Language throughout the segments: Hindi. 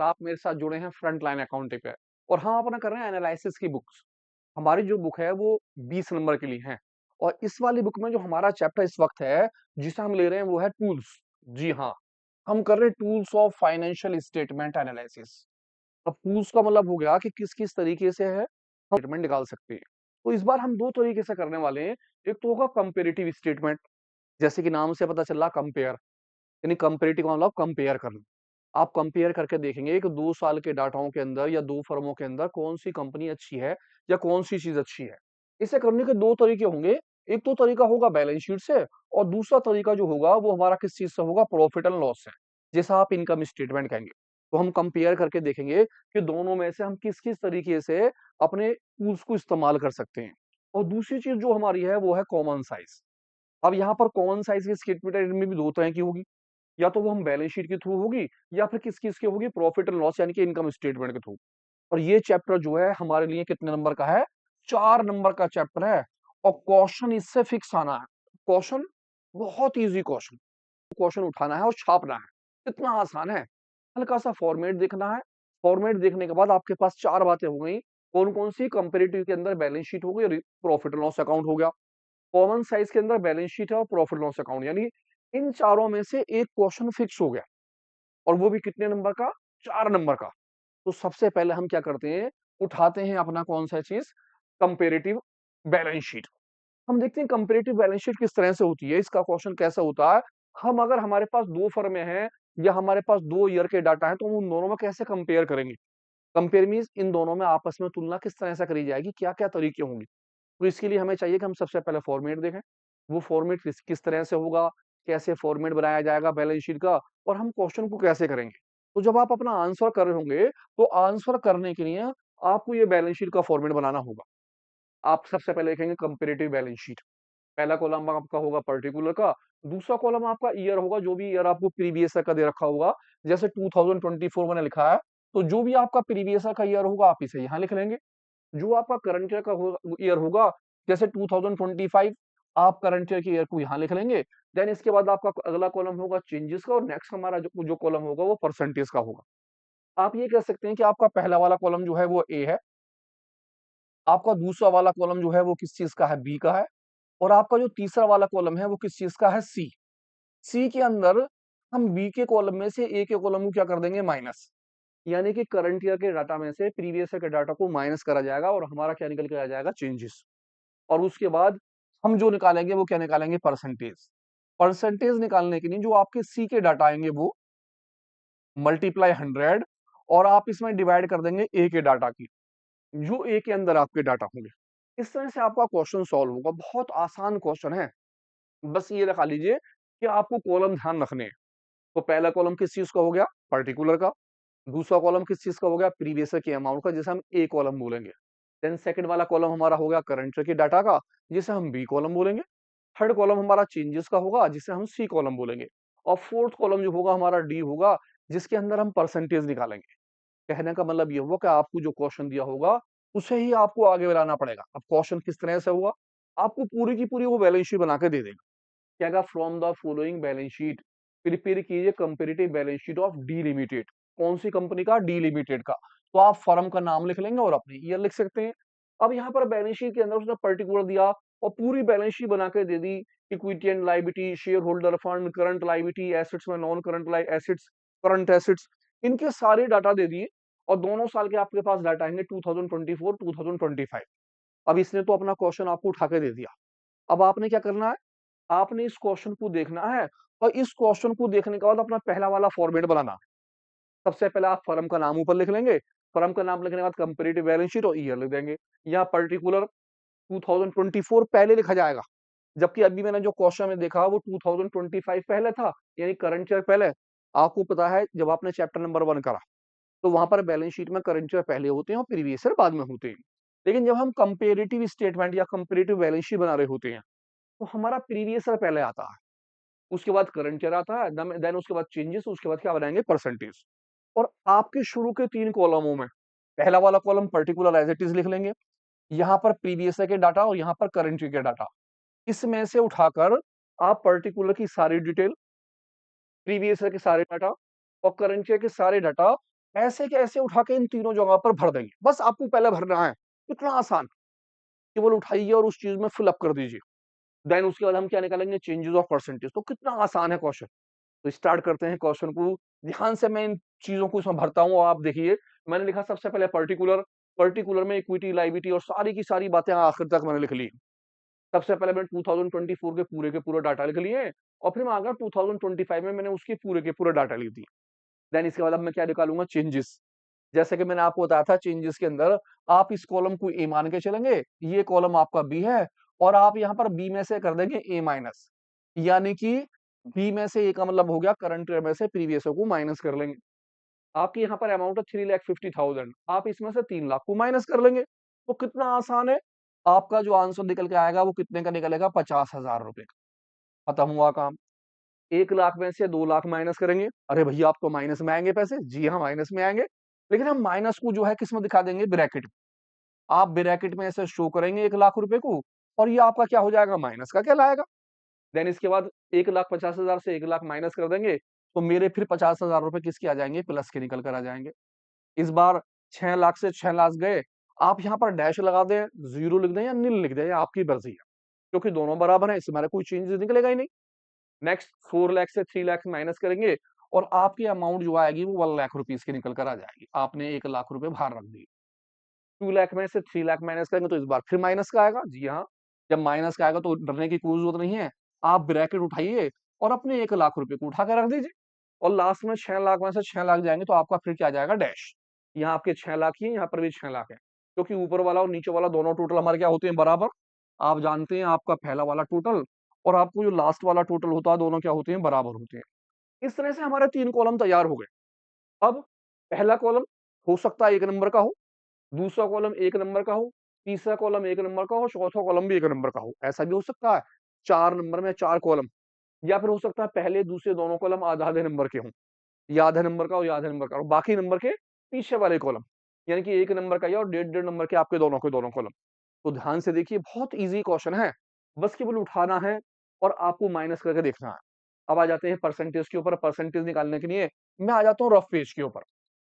आप मेरे साथ जुड़े हैं फ्रंट लाइन अकाउंटिंग पे और हम अपना कर रहे हैं एनालिसिस की बुक्स। हमारी जो बुक है वो 20 नंबर के लिए है और इस वाली बुक में जो हमारा चैप्टर इस वक्त है जिसे हम ले रहे हैं वो है टूल्स। जी हाँ, हम कर रहे हैं tools of financial statement analysis. अब टूल्स का मतलब हो गया कि किस किस तरीके से है हम स्टेटमेंट निकाल सकते हैं। तो इस बार हम दो तरीके से करने वाले हैं। एक तो होगा कंपेरेटिव स्टेटमेंट, जैसे कि नाम से पता चला कंपेयर, यानी कंपेरेटिव मतलब कंपेयर करना। आप कंपेयर करके देखेंगे कि 2 साल के डाटाओं के अंदर या 2 फर्मों के अंदर कौन-सी कंपनी अच्छी है या कौन-सी चीज़ अच्छी है। इसे करने के 2 तरीके होंगे। एक तो तरीका होगा बैलेंस शीट से और दूसरा तरीका जो होगा वो हमारा किस चीज़ से होगा, प्रॉफिट एंड लॉस से, जैसा आप इनकम स्टेटमेंट कहेंगे। तो हम कंपेयर करके देखेंगे कि दोनों में से हम किस-किस तरीके से अपने टूल्स को इस्तेमाल कर सकते हैं। और दूसरी चीज़ जो हमारी है वो है कॉमन साइज़। अब यहाँ पर कॉमन साइज़ की स्टेटमेंट में भी 2 तरह की होगी। या तो वो हम बैलेंस शीट के थ्रू होगी या फिर किस-किस की होगी, प्रॉफिट एंड लॉस यानी कि इनकम स्टेटमेंट के थ्रू। और ये चैप्टर जो है हमारे लिए कितने नंबर का है? 4 नंबर का चैप्टर है और क्वेश्चन इससे फिक्स आना है। क्वेश्चन बहुत ईज़ी क्वेश्चन, क्वेश्चन उठाना है और छापना है। इतना आसान है। हल्का-सा फॉर्मेट देखना है। फॉर्मेट देखने के बाद आपके पास 4 बातें हो गई। कौन-कौन सी? कंपैरेटिव के अंदर बैलेंस शीट हो गई और प्रॉफिट एंड लॉस अकाउंट हो गया। कॉमन साइज़ के अंदर बैलेंस शीट है और प्रॉफिट लॉस अकाउंट, यानी इन चारों में से एक क्वेश्चन फिक्स हो गया। और वो भी कितने नंबर का? 4 नंबर का। तो सबसे पहले हम क्या करते हैं, उठाते हैं अपना कौन-सा चीज़, कंपैरेटिव बैलेंस शीट। हम देखते हैं कंपैरेटिव बैलेंस शीट किस तरह से होती है, इसका क्वेश्चन कैसा होता है। हम अगर हमारे पास 2 फर्में हैं या हमारे पास 2 ईयर के डाटा हैं, तो हम उन दोनों में कैसे कंपेयर करेंगे? कंपेयर मीन्स इन दोनों में आपस में तुलना किस तरह से करी जाएगी, क्या-क्या तरीके होंगे? तो इसके लिए हमें चाहिए कि हम सबसे पहले फॉर्मेट देखें। वो फॉर्मेट किस किस तरह से होगा, कैसे फॉर्मेट बनाया जाएगा बैलेंस शीट का और हम क्वेश्चन को कैसे करेंगे। तो जब आप अपना आंसर कर रहे होंगे, तो आंसर करने के लिए आपको ये बैलेंस शीट का फॉर्मेट बनाना होगा। आप सबसे पहले देखेंगे कंपैरेटिव बैलेंस शीट। पहला कॉलम आपका होगा पर्टिकुलर का, दूसरा कॉलम आपका ईयर होगा, जो भी ईयर आपको प्रीवियस ईयर का दे रखा होगा। जैसे 2024 मैंने लिखा है, तो जो भी आपका प्रीवियस ईयर का ईयर होगा, आप इसे यहाँ लिख लेंगे। जो आपका करंट ईयर का ईयर होगा, जैसे 2025, आप करंट ईयर के ईयर को यहाँ लिख लेंगे। देन इसके बाद आपका अगला कॉलम होगा चेंजेस का और नेक्स्ट हमारा जो जो कॉलम होगा वो परसेंटेज का होगा। आप ये कह सकते हैं कि आपका पहला वाला कॉलम जो है वो ए है, आपका दूसरा वाला कॉलम जो है वो किस चीज़ का है, बी का है और आपका जो तीसरा वाला कॉलम है वो किस चीज़ का है, सी। सी के अंदर हम बी के कॉलम में से ए के कॉलम को क्या कर देंगे, माइनस। यानी कि करंट ईयर के डाटा में से प्रीवियस ईयर के डाटा को माइनस करा जाएगा और हमारा क्या निकल के आ जाएगा, चेंजेस। और उसके बाद हम जो निकालेंगे वो क्या निकालेंगे, परसेंटेज। परसेंटेज निकालने के लिए जो आपके सी के डाटा आएंगे वो मल्टीप्लाई 100 और आप इसमें डिवाइड कर देंगे ए के डाटा की, जो ए के अंदर आपके डाटा होंगे। इस तरह से आपका क्वेश्चन सॉल्व होगा। बहुत आसान क्वेश्चन है। बस ये रखा लीजिए कि आपको कॉलम ध्यान रखने हैं। तो पहला कॉलम किस चीज का हो गया, पर्टिकुलर का। दूसरा कॉलम किस चीज का हो गया, प्रीवियस ईयर के अमाउंट का, जिसे हम ए कॉलम बोलेंगे। देन सेकंड वाला कॉलम हमारा हो गया करंट ईयर के डाटा का, जिसे हम बी कॉलम बोलेंगे। थर्ड कॉलम हमारा चेंजेस का होगा, जिसे हम सी कॉलम बोलेंगे। और फोर्थ कॉलम जो होगा हमारा डी होगा, जिसके अंदर हम परसेंटेज निकालेंगे। कहने का मतलब ये हुआ कि आपको जो क्वेश्चन दिया होगा उसे ही आपको आगे बढ़ाना पड़ेगा। अब क्वेश्चन किस तरह से हुआ, आपको पूरी की पूरी वो बैलेंस शीट बना के दे देगा। क्या कहा, from the following balance sheet prepare कीजिए comparative balance sheet of D limited. कौन सी कंपनी का, डी लिमिटेड का। तो आप फर्म का नाम लिख लेंगे और अपनी ईयर लिख सकते हैं। अब यहाँ पर बैलेंस शीट के अंदर उसने पर्टिकुलर दिया और पूरी बैलेंस शीट बना के दे दी। Equity and liability, share holder fund, current liability, assets में non current assets, current assets, इनके सारे डाटा दे दिए। और दोनों साल के आपके पास डाटा आएंगे 2024 2025। अब इसने तो अपना क्वेश्चन आपको उठा के दे दिया। अब आपने क्या करना है, आपने इस क्वेश्चन को देखना है और इस क्वेश्चन को देखने के बाद अपना पहला वाला फॉर्मेट बनाना। सबसे पहले आप फर्म का नाम ऊपर लिख लेंगे। फर्म का नाम लिखने के बाद कंपैरेटिव बैलेंस शीट और ईयर लिख देंगे। यहाँ पर्टिकुलर 2024 पहले लिखा जाएगा, जबकि अभी मैंने जो क्वेश्चन में देखा वो 2025 पहले था, यानी करंट ईयर पहले। आपको पता है जब आपने चैप्टर नंबर 1 करा तो वहां पर बैलेंस शीट में करंट ईयर पहले होते हैं और प्रीवियस ईयर बाद में होते हैं। लेकिन जब हम कंपेरेटिव स्टेटमेंट या कंपेरेटिव बैलेंस शीट बना रहे होते हैं तो हमारा प्रीवियस ईयर पहले आता है, उसके बाद करंट ईयर आता है, देन उसके बाद चेंजेस, उसके बाद क्या बनाएंगे, परसेंटेज। और आपके शुरू के 3 कॉलमों में पहला वाला column particular age it is लिख लेंगे। यहाँ पर प्रीवियस ईयर के डाटा और यहाँ पर करंट ईयर के डाटा, इसमें से उठाकर आप पर्टिकुलर की सारी डिटेल, प्रीवियस ईयर के सारे डाटा और करंट ईयर के सारे डाटा ऐसे के ऐसे उठा के इन तीनों जगह पर भर देंगे, बस आपको पहले भरना है, इतना आसान, केवल उठाइए और उस चीज में फिल अप कर दीजिए। देन उसके बाद हम क्या निकालेंगे, चेंजेस ऑफ परसेंटेज। तो कितना आसान है क्वेश्चन। तो स्टार्ट करते हैं क्वेश्चन को, ध्यान से मैं इन चीजों को इसमें भरता हूँ। आप देखिए, मैंने लिखा सबसे पहले पर्टिकुलर, पर्टिकुलर में इक्विटी, लायबिलिटी और सारी की सारी बातें आखिर तक मैंने लिख ली। सबसे पहले मैंने 2024 के पूरे डाटा लिख लिए, और फिर मैं आ गया 2025 में, मैंने उसके पूरे के पूरे डाटा लिख दिए। देन इसके बाद अब मैं क्या निकालूंगा, चेंजेस। जैसे कि मैंने आपको बताया था, चेंजेस के अंदर आप इस कॉलम को ए मान के चलेंगे, ये कॉलम आपका बी है, और आप यहाँ पर बी में से कर देंगे ए माइनस, यानी कि बी में से ए का मतलब हो गया करंट ईयर में से प्रीवियस को माइनस कर लेंगे। आपकी यहाँ पर अमाउंट है 3,50,000, आप इसमें से 3 लाख को माइनस कर लेंगे। तो कितना आसान है, आपका जो आंसर निकल के आएगा वो कितने का निकलेगा, 50,000 रुपए का। खत्म हुआ काम। 1 लाख में से 2 लाख माइनस करेंगे, अरे भैया आप तो माइनस में आएंगे पैसे, जी हाँ माइनस में आएंगे, लेकिन हम माइनस को जो है किस में दिखा देंगे, ब्रैकेट में। आप ब्रैकेट में ऐसे शो करेंगे 1 लाख रुपए को, और ये आपका क्या हो जाएगा, माइनस का कहलाएगा। देन इसके बाद 1,50,000 से 1 लाख माइनस कर देंगे, तो मेरे फिर 50,000 रुपए किसके आ जाएंगे, प्लस के निकल कर आ जाएंगे। इस बार 6 लाख से 6 लाख गए, आप यहाँ पर डैश लगा दें, जीरो लिख दें या नील लिख दें, या आपकी मर्जी है, क्योंकि दोनों बराबर है, इसमें हमारा कोई चेंज निकलेगा ही नहीं। नेक्स्ट 4 लाख से 3 लाख माइनस करेंगे, और आपकी अमाउंट जो आएगी वो 1 लाख रुपीज की निकल कर आ जाएगी। आपने 1 लाख रुपए बाहर रख दिए। 2 लाख में से 3 लाख माइनस करेंगे, तो इस बार फिर माइनस का आएगा, जी हाँ। जब माइनस का आएगा तो डरने की कोई जरूरत नहीं है, आप ब्रैकेट उठाइए और अपने 1 लाख रुपए को उठा कर रख दीजिए, और लास्ट में 6 लाख में से 6 लाख जाएंगे, तो आपका फिर क्या आ जाएगा, डैश। यहाँ आपके 6 लाख ही है, यहाँ पर भी 6 लाख है, क्योंकि ऊपर वाला और नीचे वाला दोनों टोटल हमारे क्या होते हैं, बराबर। आप जानते हैं आपका पहला वाला टोटल और आपको जो लास्ट वाला टोटल होता है, दोनों क्या होते हैं, बराबर होते हैं। इस तरह से हमारे 3 कॉलम तैयार हो गए। अब पहला कॉलम हो सकता है 1 नंबर का हो, दूसरा कॉलम 1 नंबर का हो, तीसरा कॉलम 1 नंबर का हो, चौथा कॉलम भी 1 नंबर का हो, ऐसा भी हो सकता है। 4 नंबर में 4 कॉलम, या फिर हो सकता है पहले दूसरे दोनों कॉलम आधा आधे नंबर के हों, या आधे नंबर का हो या आधे नंबर का हो, बाकी नंबर के पीछे वाले कॉलम, यानी कि 1 नंबर का या और 1.5 1.5 नंबर के आपके दोनों के दोनों कॉलम। तो ध्यान से देखिए, बहुत इजी क्वेश्चन है, बस केवल उठाना है और आपको माइनस करके देखना है। अब आ जाते हैं परसेंटेज के ऊपर। परसेंटेज निकालने के लिए मैं आ जाता हूँ रफ पेज के ऊपर।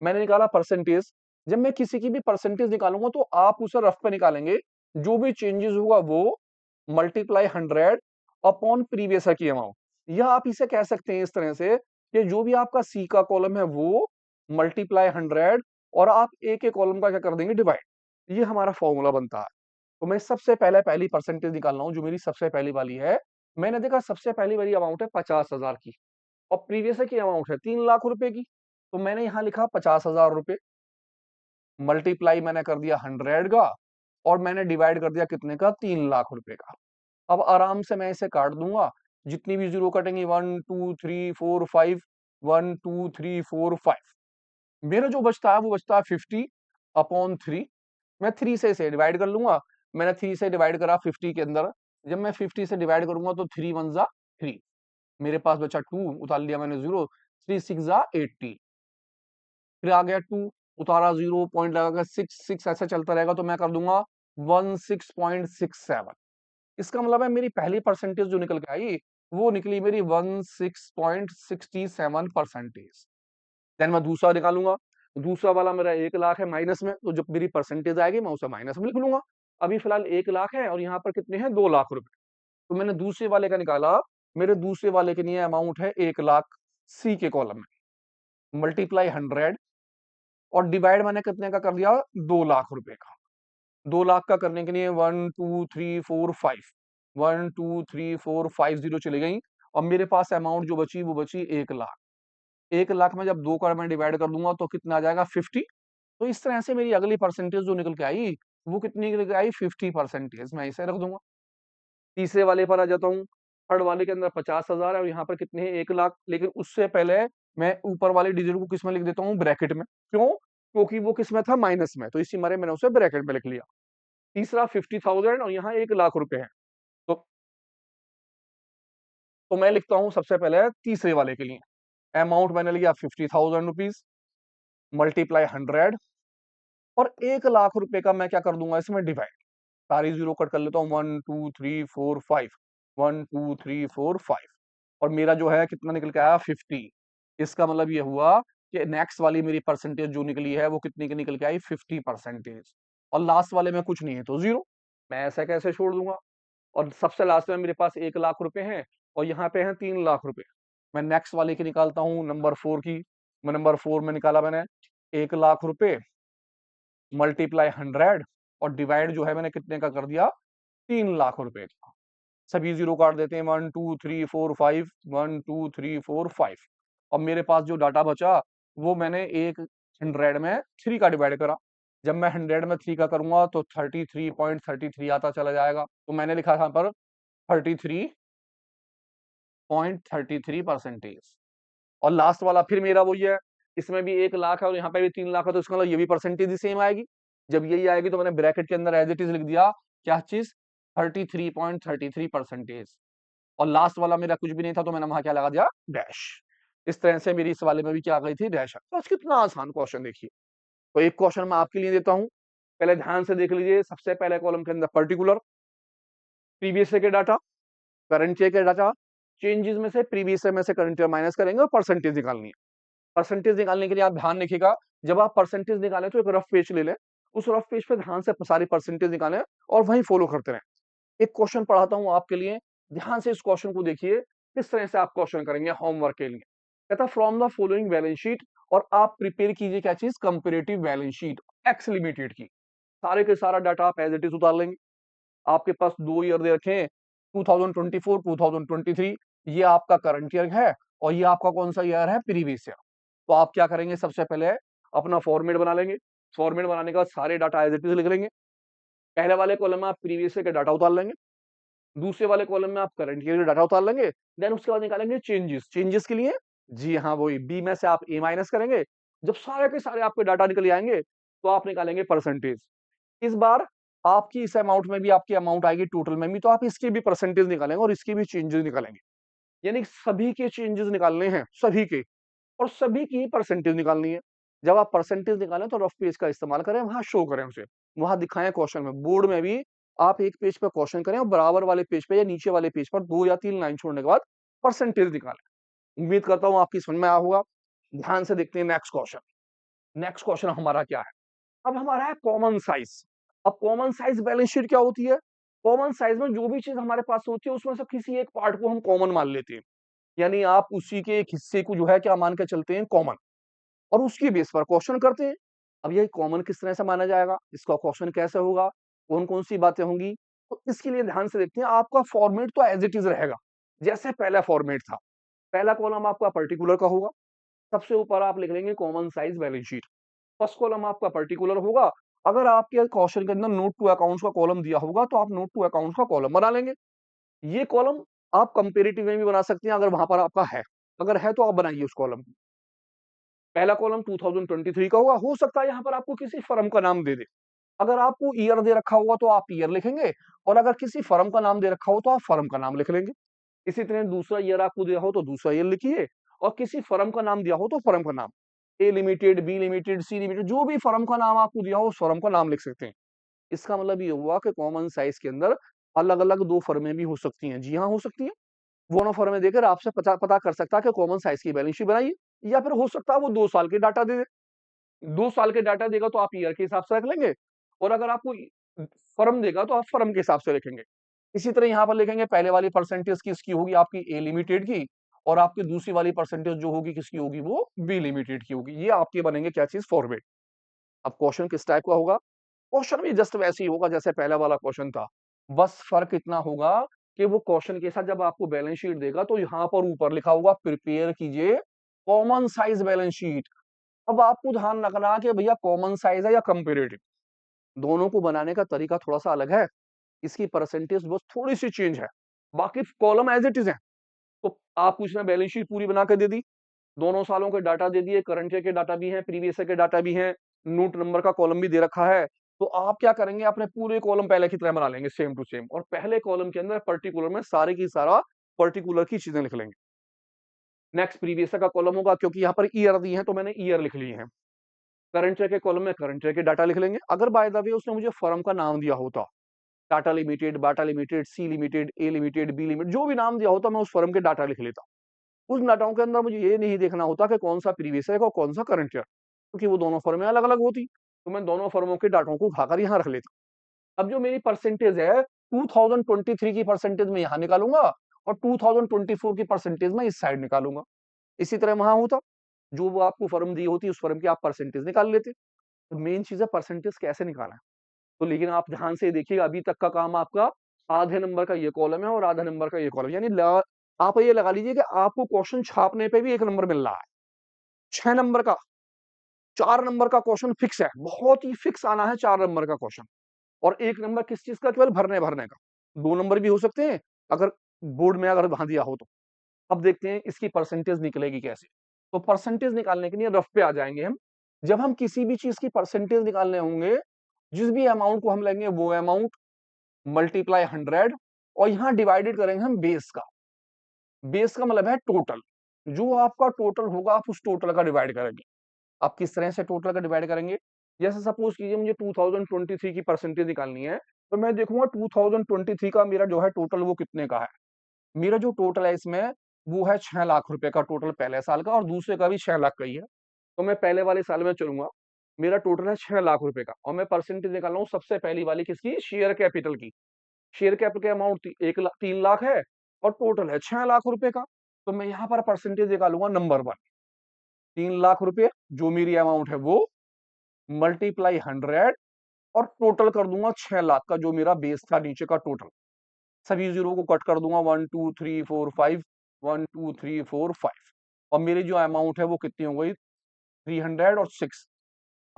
मैंने निकाला परसेंटेज। जब मैं किसी की भी परसेंटेज निकालूंगा तो आप उसे रफ पे निकालेंगे, जो भी चेंजेस होगा वो मल्टीप्लाई 100 अपॉन प्रीवियस की अमाउंट, या आप इसे कह सकते हैं इस तरह से कि जो भी आपका सी का कॉलम है वो मल्टीप्लाई 100, और आप ए के कॉलम का क्या कर देंगे, डिवाइड। ये हमारा फॉर्मूला बनता है। तो मैं सबसे पहले पहली परसेंटेज निकाल रहा हूं, जो मेरी सबसे पहली वाली है। मैंने देखा सबसे पहली वाली अमाउंट है 50,000 की, और प्रीवियस की अमाउंट है 3 लाख रुपए की। तो मैंने यहां लिखा 50,000 रुपए, मल्टीप्लाई मैंने कर दिया 100 का, और मैंने डिवाइड कर दिया कितने का, 3 लाख रुपए का। अब आराम से मैं इसे काट दूंगा, जितनी भी जीरो कटेंगी, 1 2 3 4 5, 1 2 3 4 5, मेरा जो बचता है वो बचता है 50/3। मैं 3 से इसे डिवाइड कर लूंगा। मैंने 3 से डिवाइड करा 50 के अंदर, जब मैं 50 से डिवाइड करूंगा तो 3 1 जा 3, मेरे पास बचा 2, उतार लिया मैंने 0, 3 6 जा 80, फिर आ गया 2, उतारा 0, पॉइंट लगाकर 6 6, ऐसा चलता रहेगा, तो मैं कर दूंगा 16.67। इसका मतलब है मेरी पहली परसेंटेज जो निकल के आई वो निकली मेरी 16.67%। देन मैं दूसरा निकालूंगा, दूसरा वाला मेरा 1 लाख है माइनस में, तो जब मेरी परसेंटेज आएगी मैं उसे माइनस में लिख लूंगा। अभी फिलहाल 1 लाख है और यहाँ पर कितने हैं, 2 लाख रुपए। तो मैंने दूसरे वाले का निकाला, मेरे दूसरे वाले के लिए अमाउंट है 1 लाख, सी के कॉलम में, मल्टीप्लाई 100, और डिवाइड मैंने कितने का कर दिया, 2 लाख रुपए का। 2 लाख का करने के लिए 1 2 3 4 5, 1 2 3 4 5 जीरो चली गई, और मेरे पास अमाउंट जो बची वो बची 1 लाख। 1 लाख में जब 2 का मैं डिवाइड कर दूंगा तो कितना आ जाएगा, 50। तो इस तरह से मेरी अगली परसेंटेज जो निकल के आई वो कितनी निकल के आई, 50%। मैं इसे रख दूंगा। तीसरे वाले पर आ जाता हूँ। थर्ड वाले के अंदर 50,000 है और यहाँ पर कितने हैं, 1 लाख, लेकिन उससे पहले मैं ऊपर वाले डिजिट को किस में लिख देता हूँ, ब्रैकेट में। क्यों, क्योंकि वो किस में था, माइनस में, तो इसी मारे मैंने उसे ब्रैकेट में लिख लिया। तीसरा 50,000 और यहाँ 1 लाख रुपए है। तो मैं लिखता हूँ सबसे पहले तीसरे वाले के लिए, अमाउंट मैंने लिया 50,000 रुपीज, मल्टीप्लाई 100, और 1 लाख रुपए का मैं क्या कर दूंगा, इसमें डिवाइड। सारी जीरो कट कर लेता हूँ, 1 2 3 4 5, 1 2 3 4 5, और मेरा जो है कितना निकल के आया, 50। इसका मतलब ये हुआ कि नेक्स्ट वाली मेरी परसेंटेज जो निकली है वो कितनी की निकल के आई, 50%, और लास्ट वाले में कुछ नहीं है तो जीरो। मैं ऐसा कैसे छोड़ दूंगा? और सबसे लास्ट में मेरे पास 1 लाख रुपए हैं और यहाँ पे हैं 3 लाख रुपए। मैं नेक्स्ट वाले की निकालता हूँ, नंबर 4 की। मैं नंबर 4 में निकाला मैंने 1 लाख रुपए मल्टीप्लाई 100 और डिवाइड जो है मैंने कितने का कर दिया, 3 लाख रुपए का। सभी जीरो काट देते हैं, 1 2 3 4 5, 1 2 3 4 5। अब मेरे पास जो डाटा बचा वो मैंने एक 100 में 3 का डिवाइड करा। जब मैं 100 में 3 का करूंगा तो 33.33 आता चला जाएगा, तो मैंने लिखा यहाँ पर 33.33%। और लास्ट वाला फिर मेरा वही है, इसमें भी 1 लाख है और यहाँ पे भी 3 लाख है, तो इसका मतलब ये भी परसेंटेज ही सेम आएगी। जब यही आएगी तो मैंने ब्रैकेट के अंदर एज इट इज लिख दिया क्या चीज, 33.33%। और लास्ट वाला मेरा कुछ भी नहीं था तो मैंने वहां क्या लगा दिया, डैश। इस तरह से मेरी इस वाले में भी क्या आ गई थी, डैश। तो आज कितना आसान क्वेश्चन देखिए। तो एक क्वेश्चन मैं आपके लिए देता हूं, पहले ध्यान से देख लीजिए। सबसे पहले कॉलम के अंदर पर्टिकुलर, प्रीवियस ईयर के डाटा, करंट ईयर के डाटा, चेंजेस में से प्रीवियस ईयर में से करंट ईयर माइनस करेंगे और परसेंटेज निकालनी है। परसेंटेज निकालने के लिए आप ध्यान रखिएगा, जब आप परसेंटेज निकालें तो एक रफ पेज ले लें, उस रफ पेज पे ध्यान से सारी परसेंटेज निकालें और वहीं फॉलो करते रहें। एक क्वेश्चन पढ़ाता हूं आपके लिए, ध्यान से इस क्वेश्चन को देखिए, किस तरह से आप क्वेश्चन करेंगे होमवर्क के लिए। कहता from the following balance sheet, और आप प्रिपेयर कीजिए क्या चीज, comparative balance sheet x limited की। सारे के सारा डाटा आप एज इट इज उतार लेंगे। आपके पास 2 ईयर दे रखे हैं, 2024 2023, ये आपका करंट ईयर है और ये आपका कौन सा ईयर है, प्रीवियस ईयर। तो आप क्या करेंगे, सबसे पहले अपना फॉर्मेट बना लेंगे। फॉर्मेट बनाने के बाद सारे डाटा एज इट इज लिख लेंगे। पहले वाले कॉलम में आप प्रीवियस ईयर के डाटा उतार लेंगे, दूसरे वाले कॉलम में आप करंट ईयर के डाटा उतार लेंगे। देन उसके बाद निकालेंगे चेंजेस। चेंजेस के लिए जी हाँ वही बी में से आप ए माइनस करेंगे। जब सारे के सारे आपके डाटा निकल आएंगे तो आप निकालेंगे परसेंटेज। इस बार आपकी इस अमाउंट में भी आपकी अमाउंट आएगी टोटल में भी, तो आप इसकी भी परसेंटेज निकालेंगे और इसकी भी चेंजेस निकालेंगे। यानी सभी के चेंजेस निकालने हैं, सभी के, और सभी की परसेंटेज निकालनी है। जब आप परसेंटेज निकालें तो रफ पेज का इस्तेमाल करें, वहां शो करें उसे, वहां दिखाएं क्वेश्चन में, बोर्ड में भी आप एक पेज पर क्वेश्चन करें और बराबर वाले पेज पे या नीचे वाले पेज पर 2 या 3 लाइन छोड़ने के बाद परसेंटेज निकालें। उम्मीद करता हूं आपकी समझ में आया होगा। ध्यान से देखते हैं नेक्स्ट क्वेश्चन। नेक्स्ट क्वेश्चन हमारा क्या है, अब हमारा है कॉमन साइज। अब कॉमन साइज बैलेंस शीट क्या होती है, कॉमन साइज में जो भी चीज हमारे पास होती है उसमें से किसी एक पार्ट को हम कॉमन मान लेते हैं। यानी आप उसी के एक हिस्से को जो है क्या मान के चलते हैं, कॉमन, और उसकी बेस पर क्वेश्चन करते हैं। अब ये कॉमन किस तरह से माना जाएगा, इसका क्वेश्चन कैसे होगा, कौन कौन सी बातें होंगी, तो इसके लिए ध्यान से देखते हैं। आपका फॉर्मेट तो एज इट इज रहेगा जैसे पहला फॉर्मेट था। पहला कॉलम आपका पर्टिकुलर का होगा, सबसे ऊपर आप लिख लेंगे common size balance sheet. First column आपका पर्टिकुलर होगा। अगर आपके क्वेश्चन के अंदर नोट टू अकाउंट्स का कॉलम दिया होगा तो आप नोट टू अकाउंट्स का कॉलम बना लेंगे। ये कॉलम आप कंपेरेटिव में भी बना सकते हैं अगर वहां पर आपका है, अगर है तो आप बनाइए उस कॉलम को। पहला कॉलम 2023 का होगा, हो सकता है यहाँ पर आपको किसी फर्म का नाम दे दे। अगर आपको ईयर दे रखा होगा तो आप ईयर लिखेंगे, और अगर किसी फर्म का नाम दे रखा हो तो आप फर्म का नाम लिख लेंगे। इसी तरह दूसरा ईयर आपको दिया हो तो दूसरा ईयर लिखिए, और किसी फर्म का नाम दिया हो तो फर्म का नाम, A limited, B limited, C limited, जो भी फर्म का नाम आपको दिया हो उस फर्म का नाम लिख सकते हैं। इसका मतलब ये हुआ कि कॉमन साइज के अंदर अलग अलग 2 फर्में भी हो सकती हैं। जी हाँ, हो सकती हैं। वो ना फर्में देकर आपसे पता कर सकता है कि कॉमन साइज की बैलेंस शीट बनाइए, या फिर हो सकता है वो 2 साल के डाटा दे दे। 2 साल के डाटा देगा तो आप ईयर के हिसाब से रख लेंगे, और अगर आपको फर्म देगा तो आप फर्म के हिसाब से लिखेंगे। इसी तरह यहाँ पर लिखेंगे पहले वाली परसेंटेज किसकी होगी, आपकी ए लिमिटेड की, और आपकी दूसरी वाली परसेंटेज जो होगी किसकी होगी, वो बी लिमिटेड की होगी। ये आपके बनेंगे क्या चीज, फॉर्मेट। अब क्वेश्चन किस टाइप का होगा, क्वेश्चन भी जस्ट वैसे ही होगा जैसे पहला वाला क्वेश्चन था। बस फर्क इतना होगा कि वो क्वेश्चन के साथ जब आपको बैलेंस शीट देगा तो यहाँ पर ऊपर लिखा होगा प्रिपेयर कीजिए कॉमन साइज बैलेंस शीट। अब आपको ध्यान रखना कि भैया कॉमन साइज है या कंपेरेटिव, दोनों को बनाने का तरीका थोड़ा सा अलग है। इसकी परसेंटेज बस थोड़ी सी चेंज है, बाकी कॉलम एज इट इज है। तो आपको इसमें बैलेंस शीट पूरी बना के दे दी, दोनों सालों के डाटा दे दिए, करंट ईयर के डाटा भी हैं, प्रीवियस ईयर के डाटा भी हैं, नोट नंबर का कॉलम भी दे रखा है। तो आप क्या करेंगे, अपने पूरे कॉलम पहले की तरह बना लेंगे सेम टू सेम, और पहले कॉलम के अंदर पर्टिकुलर में सारे की सारा पर्टिकुलर की चीजें लिख लेंगे। नेक्स्ट प्रीवियस ईयर का कॉलम होगा, क्योंकि यहाँ पर ईयर दी है तो मैंने ईयर लिख लिए हैं। करंट ईयर के कॉलम में करंट ईयर के डाटा लिख लेंगे। अगर बाय द वे उसने मुझे फर्म का नाम दिया होता, टाटा लिमिटेड, बाटा लिमिटेड, सी लिमिटेड, ए लिमिटेड, बी लिमिटेड, जो भी नाम दिया होता मैं उस फर्म के डाटा लिख लेता। उस डाटाओं के अंदर मुझे ये नहीं देखना होता कि कौन सा प्रीवियस ईयर और कौन सा करंट ईयर, क्योंकि वो दोनों फर्में अलग-अलग होती। तो मैं दोनों फर्मों के डाटाओं को उठाकर यहाँ रख लेता। अब जो मेरी परसेंटेज है 2023 की परसेंटेज मैं यहाँ निकालूंगा और 2024 की परसेंटेज मैं इस साइड निकालूंगा। इसी तरह वहां होता, जो वो आपको फर्म दी होती उस फर्म की आप परसेंटेज निकाल लेते। तो मेन चीज है परसेंटेज कैसे निकालना है। तो लेकिन आप ध्यान से देखिएगा, अभी तक का काम आपका आधे नंबर का ये कॉलम है और आधा नंबर का ये कॉलम, यानी आप ये लगा लीजिए कि आपको क्वेश्चन छापने पे भी 1 नंबर मिल रहा है। 6 नंबर का, 4 नंबर का क्वेश्चन फिक्स है, बहुत ही फिक्स आना है 4 नंबर का क्वेश्चन। और 1 नंबर किस चीज का, केवल भरने भरने का। 2 नंबर भी हो सकते हैं अगर बोर्ड में अगर वहां दिया हो तो। अब देखते हैं इसकी परसेंटेज निकलेगी कैसे। तो परसेंटेज निकालने के लिए रफ पे आ जाएंगे हम। जब हम किसी भी चीज की परसेंटेज निकालने होंगे, जिस भी अमाउंट को हम लेंगे वो अमाउंट मल्टीप्लाई 100 और यहाँ डिवाइडेड करेंगे हम बेस का। बेस का मतलब है टोटल। जो आपका टोटल होगा आप उस टोटल का डिवाइड करेंगे। आप किस तरह से टोटल का डिवाइड करेंगे, जैसे सपोज कीजिए मुझे 2023 की परसेंटेज निकालनी है, तो मैं देखूंगा 2023 का मेरा जो है टोटल वो कितने का है। मेरा जो टोटल है इसमें वो है 6 लाख रुपए का टोटल पहले साल का, और दूसरे का भी 6 लाख का ही है। तो मैं पहले वाले साल में चलूंगा, मेरा टोटल है 6 लाख रुपए का, और मैं परसेंटेज निकाल रहा हूँ सबसे पहली वाली किसकी, शेयर कैपिटल की। शेयर कैपिटल के अमाउंट 3 लाख है और टोटल है 6 लाख रुपए का। तो मैं यहाँ पर परसेंटेज निकालूंगा नंबर 1, 3 लाख रुपए जो मेरी अमाउंट है वो, मल्टीप्लाई 100 और टोटल कर दूंगा 6 लाख का जो मेरा बेस था नीचे का टोटल। सभी जीरो को कट कर दूंगा, 1 2 3 4 5, 1 2 3 4 5, और मेरी जो अमाउंट है वो कितनी हो गई, 306।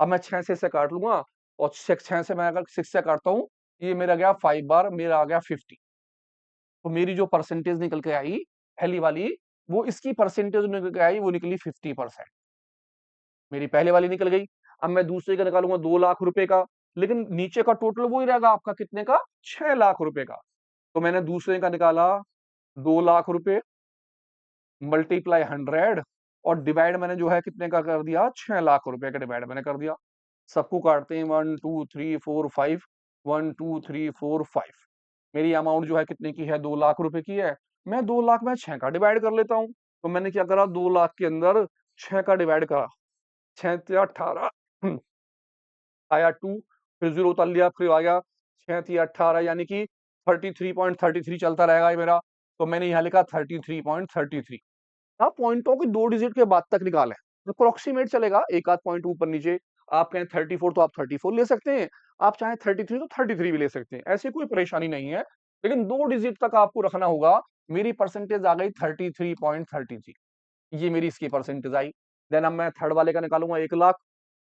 अब मैं 6 से काट लूंगा, और 6 से मैं अगर 6 से काटता हूँ, ये मेरा गया 5 बार, मेरा आ गया 50। तो मेरी जो परसेंटेज निकल के आई पहली वाली, वो इसकी परसेंटेज निकल के आई, वो निकली 50%। मेरी पहले वाली निकल गई। अब मैं दूसरे का निकालूंगा 2 लाख रुपए का, लेकिन नीचे का टोटल वही रहेगा आपका कितने का, 6 लाख रुपए का। तो मैंने दूसरे का निकाला 2 लाख रुपए मल्टीप्लाई 100 और डिवाइड मैंने जो है कितने का कर दिया, 6 लाख रुपए का डिवाइड मैंने कर दिया। सबको काटते हैं, 1 2 3 4 5, 1 2 3 4 5। मेरी अमाउंट जो है कितने की है, 2 लाख रुपए की है। मैं 2 लाख में 6 का डिवाइड कर लेता हूँ। तो मैंने क्या करा, 2 लाख के अंदर 6 का डिवाइड करा, 6 × 18 आया 2, फिर जीरो उतार लिया, फिर आ गया 6 × 18, यानी कि 33.33 चलता रहेगा ये मेरा। तो मैंने यहाँ लिखा 33.33। आप पॉइंटों के 2 डिजिट के बाद तक निकालें, तो अप्रोक्सीमेट चलेगा, एक आध पॉइंट ऊपर नीचे। आप कहें 34 तो आप 34 ले सकते हैं, आप चाहें 33 तो 33 भी ले सकते हैं, ऐसी कोई परेशानी नहीं है। लेकिन 2 डिजिट तक आपको रखना होगा। मेरी परसेंटेज आ गई 33.33, ये मेरी इसकी परसेंटेज आई। देन अब मैं थर्ड वाले का निकालूंगा 1 लाख।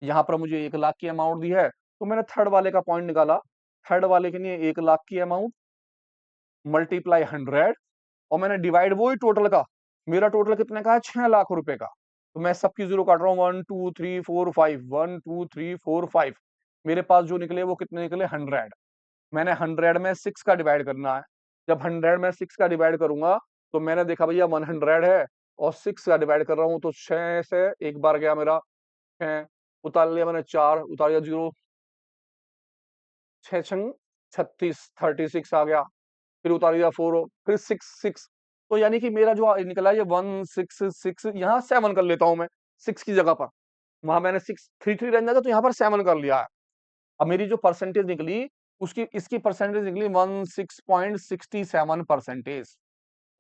यहाँ पर मुझे 1 लाख की अमाउंट दी है, तो मैंने थर्ड वाले का पॉइंट निकाला। थर्ड वाले के लिए 1 लाख की अमाउंट मल्टीप्लाई 100 और मैंने डिवाइड वो ही टोटल का, मेरा टोटल कितने का है, 6 लाख रुपए का। तो मैं सबकी जीरो काट रहा हूँ, 1 2 3 4 5, 1 2 3 4 5। मेरे पास जो निकले वो कितने निकले, 100। मैंने 100 में 6 का डिवाइड करना है। जब 100 में 6 का डिवाइड करूंगा, तो मैंने देखा भैया 100 है और 6 का डिवाइड कर रहा हूँ, तो 6 से एक बार गया मेरा 6, उतार लिया मैंने 4, उतार लिया जीरो, 6 36, 36 आ गया, फिर उतार दिया 4, फिर 6 6। तो यानी कि मेरा जो निकला ये 1 6 6, यहाँ 7 कर लेता हूं मैं 6 की जगह पर। वहां मैंने 6 3 3 रहने था, तो यहाँ पर 7 कर लिया है। अब मेरी जो परसेंटेज निकली, उसकी इसकी परसेंटेज निकली 16.67 परसेंटेज।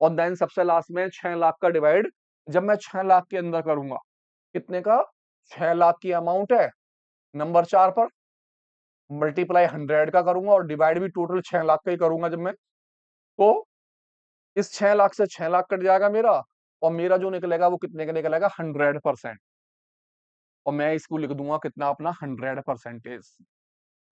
और देन सबसे लास्ट में 6 लाख का डिवाइड, जब मैं 6 लाख के अंदर करूंगा, कितने का, 6 लाख की अमाउंट है नंबर 4 पर, मल्टीप्लाई 100 का करूंगा और डिवाइड भी टोटल 6 लाख का ही करूंगा जब मैं। तो इस 6 लाख से 6 लाख कट जाएगा मेरा, और मेरा जो निकलेगा वो कितने का निकलेगा, 100%। और मैं इसको लिख दूंगा कितना, अपना 100%।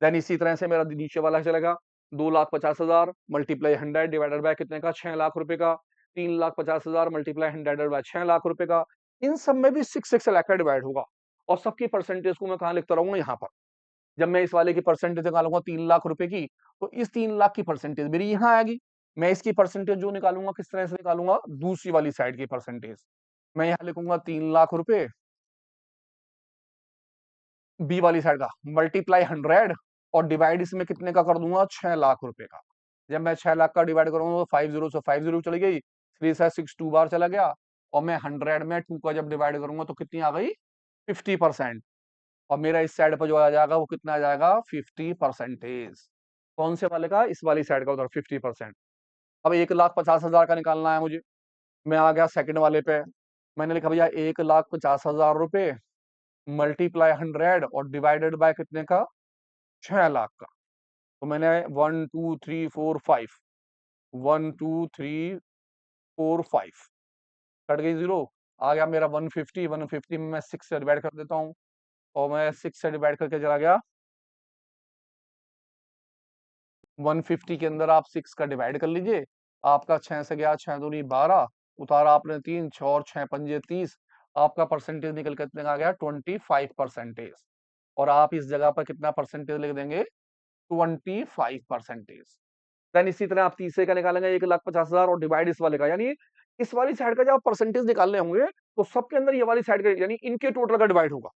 देन इसी तरह से मेरा नीचे वाला चलेगा, 2,50,000 मल्टीप्लाई 100 डिवाइडेड बाय कितने का, 6 लाख रुपए का। 3,50,000 मल्टीप्लाई 100 बाय 6 लाख रुपए का। इन सब में भी 6 लाख का डिवाइड होगा, और सबकी परसेंटेज को मैं कहाँ लिखता रहूंगा, यहाँ पर। जब मैं इस वाले की परसेंटेज निकालूंगा 3 लाख रुपए की, तो इस 3 लाख की परसेंटेज मेरी यहाँ आएगी। मैं इसकी परसेंटेज जो निकालूंगा किस तरह से निकालूंगा, दूसरी वाली साइड की परसेंटेज। मैं यहाँ लिखूंगा 3 लाख रुपए, बी वाली साइड का मल्टीप्लाई 100 और डिवाइड इसमें कितने का कर दूंगा, 6 लाख रुपए का। जब मैं 6 लाख का डिवाइड करूंगा, तो 5 जीरो से 5 जीरो चली गई, 3 से 6 2 बार चला गया, और मैं 100 में 2 का जब डिवाइड करूंगा तो कितनी आ गई 50%। और मेरा इस साइड पर जो आ जाएगा वो कितना आ जाएगा 50%। कौन से वाले का, इस वाली साइड का उधर 50%। अब 1,50,000 का निकालना है मुझे। मैं आ गया सेकंड वाले पे, मैंने लिखा भैया 1,50,000 रुपए मल्टीप्लाई 100 और डिवाइडेड बाय कितने का 6 लाख का। तो मैंने 1 2 3 4 5 1 2 3 4 5 कट गई जीरो, आ गया मेरा 150। 150 में मैं 6 से डिवाइड कर देता हूँ और मैं 6 से डिवाइड करके चला गया 150 के अंदर आप 6 का डिवाइड कर लीजिए। आपका 6 से गया 6 दूनी 12, उतारा आपने 3, 6 और 6 पंजे 30। आपका परसेंटेज निकल के कितने आ गया 25%। और आप इस जगह पर कितना परसेंटेज लिख देंगे 25%। देन इसी तरह आप तीसरे का निकालेंगे 1,50,000 और डिवाइड इस वाले का, यानी इस वाली साइड का जब आप परसेंटेज निकालने होंगे तो सबके अंदर ये वाली साइड का यानी इनके टोटल का डिवाइड होगा।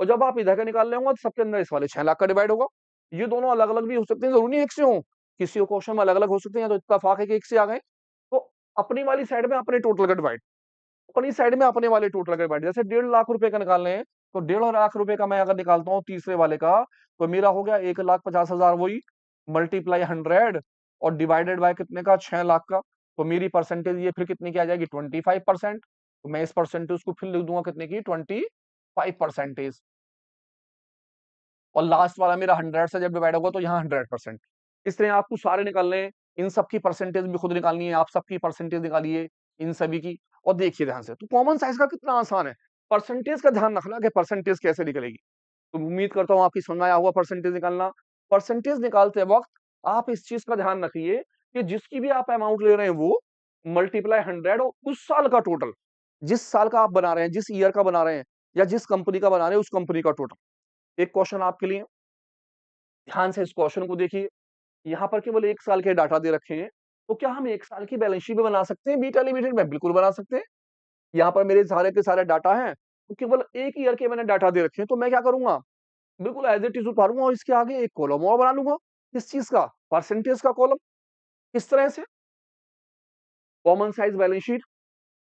और जब आप इधर का निकालने होंगे तो सबके अंदर इस वाले 6 लाख का डिवाइड होगा। ये दोनों अलग अलग भी हो सकते हैं, जरूरी नहीं एक से हो, किसी क्वेश्चन में अलग अलग हो सकते हैं, तो इत्तेफाक है कि एक से आ गए। तो अपनी वाली साइड में अपने टोटल का डिवाइड, अपनी साइड में अपने वाले टोटल का डिवाइड। जैसे 1.5 लाख रुपए का निकालने हैं तो 1.5 लाख रुपए का मैं अगर निकालता हूँ तीसरे वाले का, तो मेरा हो गया 1,50,000 वही मल्टीप्लाई 100 और डिवाइडेड बाय कितने का 6 लाख का। तो मेरी परसेंटेज ये फिर कितनी की आ जाएगी 25%। तो मैं इस परसेंटेज को फिर लिख दूंगा कितने की 25%। और लास्ट वाला मेरा 100 से जब डिवाइड होगा तो यहाँ 100%। इस तरह आपको सारे निकालने हैं, इन सबकी परसेंटेज भी खुद निकालनी है, आप सबकी परसेंटेज निकालिए इन सभी की और देखिए ध्यान से। तो कॉमन साइज का कितना आसान है, परसेंटेज का ध्यान रखना कि परसेंटेज कैसे निकलेगी। तो उम्मीद करता हूँ आपकी समझ में आया होगा परसेंटेज निकालना। परसेंटेज निकालते वक्त आप इस चीज का ध्यान रखिए कि जिसकी भी आप अमाउंट ले रहे हैं वो मल्टीप्लाई 100 और उस साल का टोटल, जिस साल का आप बना रहे हैं, जिस ईयर का बना रहे हैं या जिस कंपनी का बना रहे हैं उस कंपनी का टोटल। एक क्वेश्चन आपके लिए, ध्यान से इस क्वेश्चन को देखिए। यहाँ पर केवल 1 साल के डाटा दे रखे हैं, तो क्या हम 1 साल की बैलेंस शीट भी बना सकते हैं बीटा लिमिटेड में? बिल्कुल बना सकते हैं। यहाँ पर मेरे सारे के सारे डाटा हैं, तो केवल 1 ईयर के मैंने डाटा दे रखे हैं, तो मैं क्या करूंगा बिल्कुल एज इट इज उतारूंगा और इसके आगे एक कॉलम और बना लूंगा। किस चीज का, परसेंटेज का कॉलम। किस तरह से, common size balance sheet,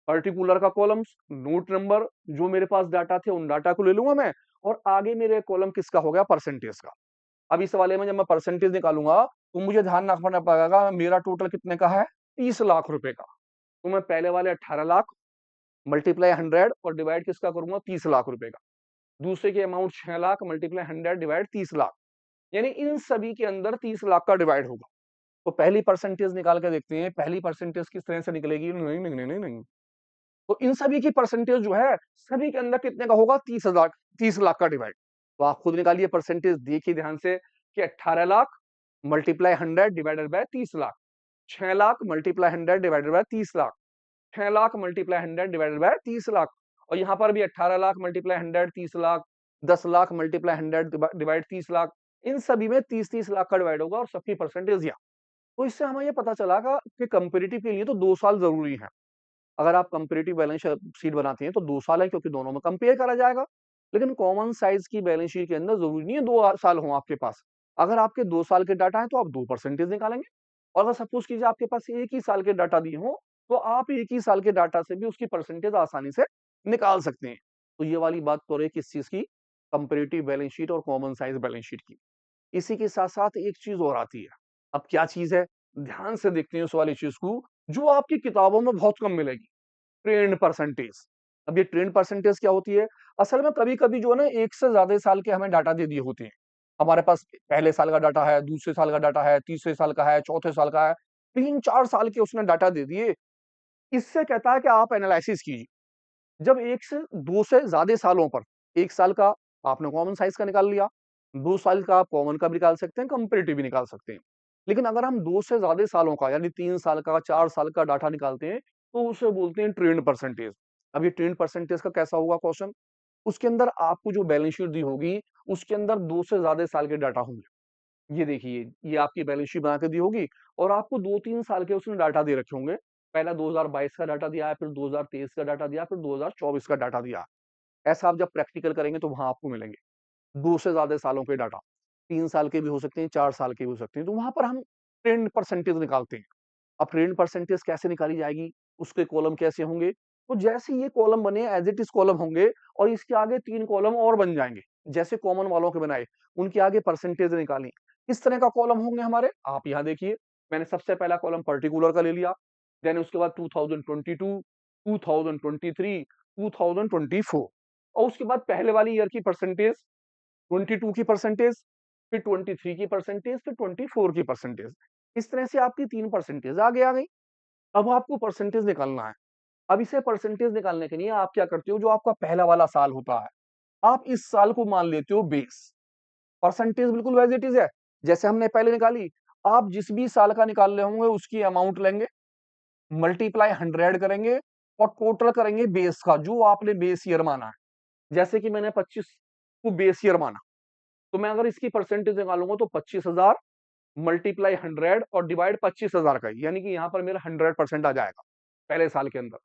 particular का कॉलम्स, नोट नंबर, जो मेरे पास डाटा थे उन डाटा को ले लूंगा मैं, और आगे मेरे कॉलम किसका हो गया परसेंटेज का। अब इस वाले में जब मैं परसेंटेज निकालूंगा तो मुझे ध्यान रखना पड़ेगा मेरा टोटल कितने का है 30 लाख रुपए का। तो मैं पहले वाले 18 लाख मल्टीप्लाई 100 और डिवाइड किसका करूंगा 30 लाख रुपए का। दूसरे की amount 6 lakh multiply 100 divide 30 lakh, यानी इन सभी के अंदर 30 लाख का डिवाइड होगा। तो पहली परसेंटेज निकाल के देखते हैं, पहली परसेंटेज किस तरह से निकलेगी। नहीं नहीं नहीं नहीं नहीं, तो इन सभी की परसेंटेज जो है सभी के अंदर कितने का होगा 30,000, 30 लाख का डिवाइड। तो आप खुद निकालिए परसेंटेज, देखिए ध्यान से कि 18 lakh multiply 100 divided by 30 lakh, 6 lakh multiply 100 divided by 30 lakh, 6 lakh multiply 100 divided by 30 lakh. और यहाँ पर भी 18 lakh multiply 100 30 lakh, 10 lakh multiply 100 divide 30 lakh, इन सभी में 30-30 लाख का डिवाइड होगा और सबकी परसेंटेज यहाँ। तो इससे हमें ये पता चला कि कंपेरेटिव के लिए तो 2 साल जरूरी है। अगर आप कंपेरेटिव बैलेंस शीट बनाते हैं तो 2 साल है, क्योंकि दोनों में कंपेयर करा जाएगा। लेकिन कॉमन साइज की बैलेंस शीट के अंदर जरूरी नहीं है 2 साल हो आपके पास। अगर आपके 2 साल के डाटा है तो आप 2 परसेंटेज निकालेंगे, और अगर सपोज कीजिए आपके पास 1 ही साल के डाटा दिए हो तो आप 1 ही साल के डाटा से भी उसकी परसेंटेज आसानी से निकाल सकते हैं। तो ये वाली बात तो रही किस चीज की, कंपेरेटिव बैलेंस शीट और कॉमन साइज बैलेंस शीट की। इसी के साथ साथ एक चीज और आती है। अब क्या चीज है, ध्यान से देखते हैं उस वाली चीज को जो आपकी किताबों में बहुत कम मिलेगी, ट्रेंड परसेंटेज। अब ये ट्रेंड परसेंटेज क्या होती है, असल में कभी कभी जो है ना 1 से ज्यादा साल के हमें डाटा दे दिए होते हैं। हमारे पास पहले साल का डाटा है, दूसरे साल का डाटा है, तीसरे साल का है, चौथे साल का है, 3-4 साल के उसने डाटा दे दिए। इससे कहता है कि आप एनालिसिस कीजिए। जब 1 से 2 से ज्यादा सालों पर, 1 साल का आपने कॉमन साइज का निकाल लिया, 2 साल का आप कॉमन का भी निकाल सकते हैं, कंपेरेटिव भी निकाल सकते हैं। लेकिन अगर हम 2 से ज्यादा सालों का यानी 3 साल का 4 साल का डाटा निकालते हैं तो उसे बोलते हैं ट्रेंड परसेंटेज। अब ये ट्रेंड परसेंटेज का कैसा होगा क्वेश्चन, उसके अंदर आपको जो बैलेंस शीट दी होगी उसके अंदर 2 से ज्यादा साल के डाटा होंगे। ये देखिए, ये आपकी बैलेंस शीट बना के दी होगी और आपको 2-3 साल के उसने डाटा दे रखे होंगे। पहला 2022 का डाटा दिया है, फिर 2023 का डाटा दिया, फिर 2024 का डाटा दिया। ऐसा आप जब प्रैक्टिकल करेंगे तो वहां आपको मिलेंगे 2 से ज्यादा सालों के डाटा, 3 साल के भी हो सकते हैं, 4 साल के भी हो सकते हैं। तो वहां पर हम ट्रेंड परसेंटेज निकालते हैं। अब ट्रेंड परसेंटेज कैसे निकाली जाएगी, उसके कॉलम कैसे होंगे, तो जैसे ये कॉलम बने एज इट इज कॉलम होंगे और इसके आगे 3 कॉलम और बन जाएंगे, जैसे कॉमन वालों के बनाए, उनके आगे परसेंटेज निकाली। इस तरह का कॉलम होंगे हमारे। आप यहाँ देखिए, मैंने सबसे पहला कॉलम पर्टिकुलर का ले लिया, देन उसके बाद 2022, 2023, 2024, और उसके बाद पहले वाली ईयर की परसेंटेज, 22 की परसेंटेज, फिर 23 की परसेंटेज, फिर 24 की परसेंटेज। इस तरह से आपकी 3 परसेंटेज आगे आ गई। अब आपको परसेंटेज निकालना है। अब इसे परसेंटेज निकालने के लिए आप क्या करते हो, जो आपका पहला वाला साल होता है, आप इस साल को मान लेते हो बेस। परसेंटेज बिल्कुल एज इट इज है, जैसे हमने पहले निकाली। आप जिस भी साल का निकाल रहे होंगे उसकी अमाउंट लेंगे, मल्टीप्लाई 100 करेंगे और टोटल करेंगे बेस का, जो आपने बेस ईयर माना है। जैसे कि मैंने 25 को बेस ईयर माना, तो मैं अगर इसकी परसेंटेज निकालूंगा तो 25,000 मल्टीप्लाई 100 और डिवाइड 25,000 का, यानी कि यहाँ पर मेरा 100% आ जाएगा पहले साल के अंदर।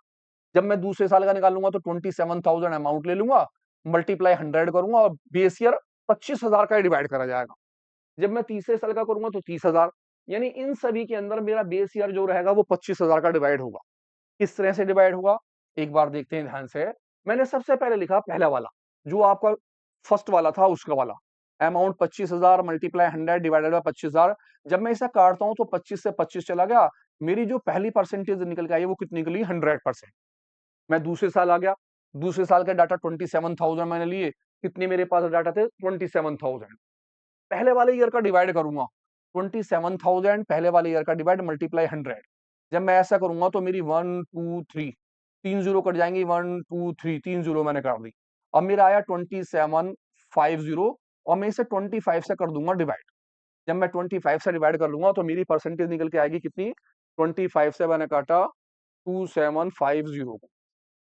जब मैं दूसरे साल का निकालूंगा तो 27,000 अमाउंट ले लूंगा, मल्टीप्लाई 100 करूंगा और बेस ईयर 25,000 का डिवाइड करा जाएगा। जब मैं तीसरे साल का करूंगा तो 30,000, यानी इन सभी के अंदर मेरा बेस ईयर जो रहेगा वो 25,000 का डिवाइड होगा। किस तरह से डिवाइड होगा, एक बार देखते हैं ध्यान से। मैंने सबसे पहले लिखा पहला वाला, जो आपका फर्स्ट वाला था उसका वाला अमाउंट 25,000 मल्टीप्लाई 100 डिवाइडेड बाय 25,000। जब मैं इसे काटता हूं तो 25 से 25 चला गया, मेरी जो पहली परसेंटेज निकल के आई वो कितनी निकली, 100%। मैं दूसरे साल आ गया, दूसरे साल का डाटा 27,000 मैंने लिए, कितने मेरे पास डाटा थे, 27,000। पहले वाले ईयर का डिवाइड करूंगा, 27,000 पहले वाले ईयर का डिवाइड मल्टीप्लाई 100। जब मैं ऐसा करूंगा तो मेरी 1 2 3 तीन जीरो कट जाएंगी, 1 2 3 तीन जीरो मैंने कर दी। अब मेरा आया 2750 और मैं इसे 25 से कर दूंगा डिवाइड। जब मैं 25 से डिवाइड कर लूंगा तो मेरी परसेंटेज निकल के आएगी कितनी, 25 से मैंने काटा 2750 को,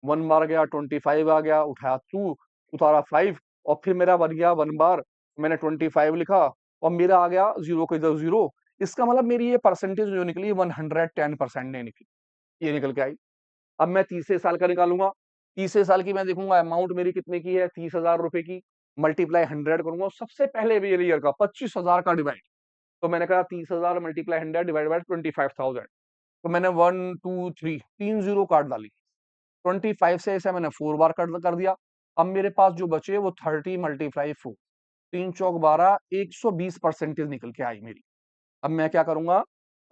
1 बार गया 25 आ गया, उठाया 2, उतारा 5, और फिर मेरा बन गया 1 बार, मैंने 25 लिखा और मेरा आ गया 0 के इधर 0। इसका मतलब मेरी ये परसेंटेज जो निकली 110% नहीं निकली, ये निकल के आई। अब मैं तीसरे साल का निकालूंगा, तीसरे साल की मैं देखूंगा अमाउंट मेरी कितने की है, 30,000 रुपए की, मल्टीप्लाई 100 करूंगा सबसे पहले ईयर का 25,000 का डिवाइड। तो मैंने कहा 30,000 मल्टीप्लाई 100 डिवाइड बाय 25,000। तो मैंने 1 2 3 तीन जीरो काट डाली, 25 से इसे मैंने 4 बार कट कर दिया। अब मेरे पास जो बचे वो 30 मल्टीप्लाई 4, 3 चौक 12, 120 परसेंटेज निकल के आई मेरी। अब मैं क्या करूंगा,